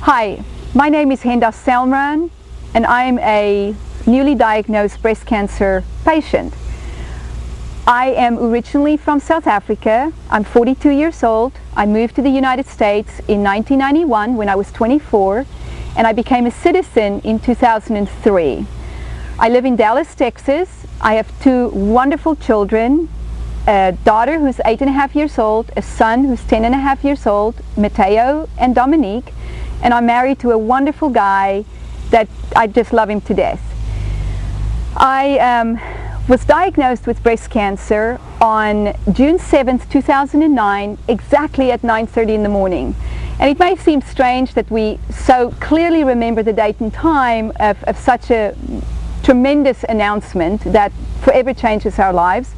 Hi, my name is Henda Selmran and I am a newly diagnosed breast cancer patient. I am originally from South Africa. I'm 42 years old. I moved to the United States in 1991 when I was 24, and I became a citizen in 2003. I live in Dallas, Texas. I have two wonderful children, a daughter who's 8.5 years old, a son who's 10.5 years old, Mateo and Dominique, and I'm married to a wonderful guy that I just love him to death. I was diagnosed with breast cancer on June 7th, 2009, exactly at 9:30 in the morning. And it may seem strange that we so clearly remember the date and time of such a tremendous announcement that forever changes our lives.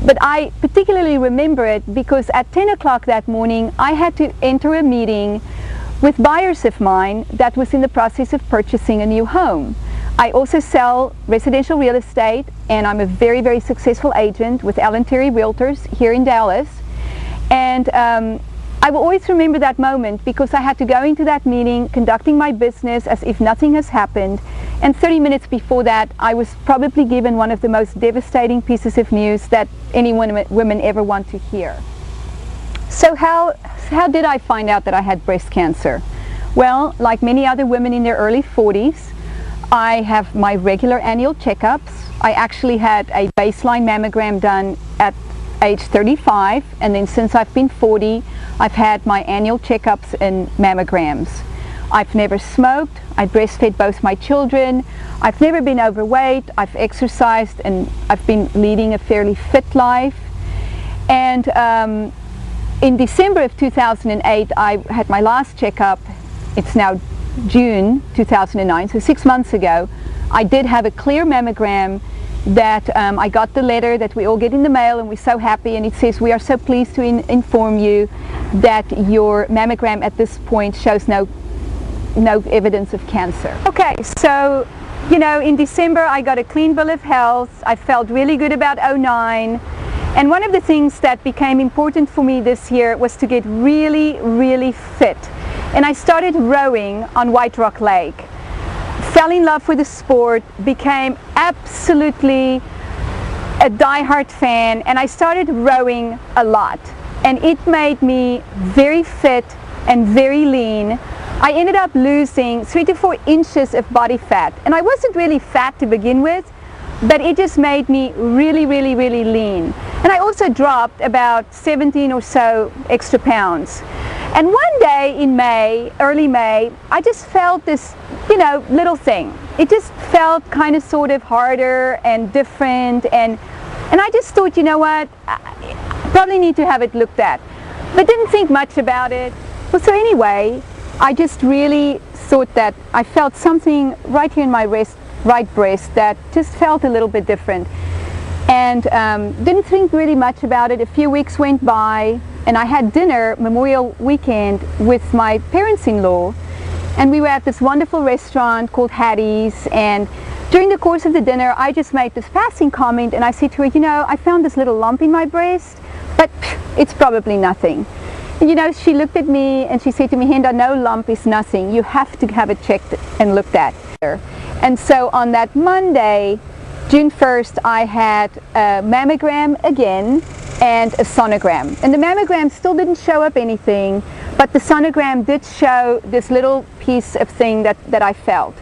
But I particularly remember it because at 10 o'clock that morning I had to enter a meeting with buyers of mine that was in the process of purchasing a new home. I also sell residential real estate, and I'm a very, very successful agent with Allen Terry Realtors here in Dallas. And I will always remember that moment because I had to go into that meeting conducting my business as if nothing has happened, and 30 minutes before that I was probably given one of the most devastating pieces of news that any women ever want to hear. So how did I find out that I had breast cancer? Well, like many other women in their early 40s, I have my regular annual checkups. I actually had a baseline mammogram done at age 35, and then since I've been 40, I've had my annual checkups and mammograms. I've never smoked. I breastfed both my children. I've never been overweight. I've exercised, and I've been leading a fairly fit life. And in December of 2008, I had my last checkup. It's now June 2009, so 6 months ago. I did have a clear mammogram that I got the letter that we all get in the mail, and we're so happy, and it says, "We are so pleased to inform you that your mammogram at this point shows no evidence of cancer." Okay, so you know, in December I got a clean bill of health. I felt really good about 2009. And one of the things that became important for me this year was to get really, really fit. And I started rowing on White Rock Lake. Fell in love with the sport, became absolutely a die-hard fan, and I started rowing a lot. And it made me very fit and very lean. I ended up losing 3 to 4 inches of body fat. And I wasn't really fat to begin with, but it just made me really, really, really lean. And I also dropped about 17 or so extra pounds. And one day in May, early May, I just felt this, you know, little thing. It just felt kind of sort of harder and different, and I just thought, you know what, I probably need to have it looked at. But didn't think much about it. Well, so anyway, I just really thought that I felt something right here in my right breast that just felt a little bit different, and didn't think really much about it. A few weeks went by, and I had dinner Memorial Weekend with my parents-in-law, and we were at this wonderful restaurant called Hattie's, and during the course of the dinner I just made this passing comment, and I said to her, you know, I found this little lump in my breast, but it's probably nothing. And you know, she looked at me and she said to me, Henda, no lump is nothing. You have to have it checked and looked at. And so on that Monday, June 1st, I had a mammogram again and a sonogram. And the mammogram still didn't show up anything, but the sonogram did show this little piece of thing that I felt.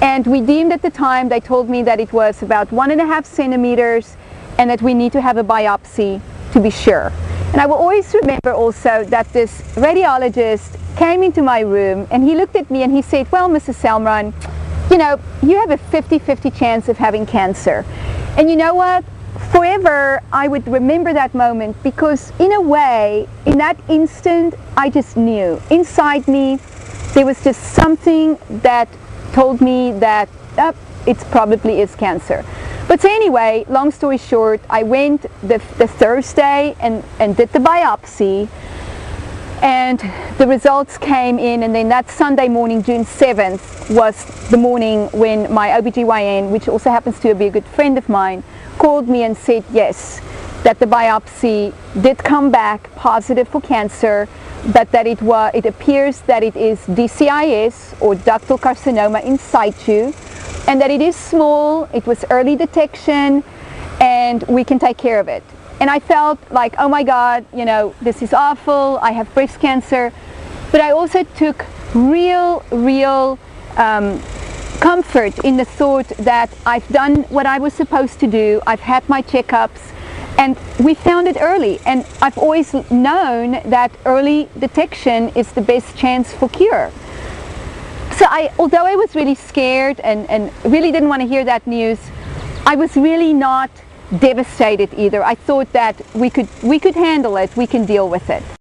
And we deemed at the time, they told me that it was about 1.5 centimeters and that we need to have a biopsy to be sure. And I will always remember also that this radiologist came into my room and he looked at me and he said, well, Mrs. Selmran, you know, you have a 50-50 chance of having cancer. And you know what? Forever I would remember that moment, because in a way, in that instant, I just knew. Inside me, there was just something that told me that it probably is cancer. But so anyway, long story short, I went the Thursday and did the biopsy. And the results came in, and then that Sunday morning, June 7th, was the morning when my OBGYN, which also happens to be a good friend of mine, called me and said yes, that the biopsy did come back positive for cancer, but that it appears that it is DCIS, or ductal carcinoma in situ, and that it is small, it was early detection, and we can take care of it. And I felt like, oh my God, you know, this is awful, I have breast cancer. But I also took real comfort in the thought that I've done what I was supposed to do, I've had my checkups, and we found it early. And I've always known that early detection is the best chance for cure. So although I was really scared and really didn't want to hear that news, I was really not devastated either. I thought that we could handle it, we can deal with it.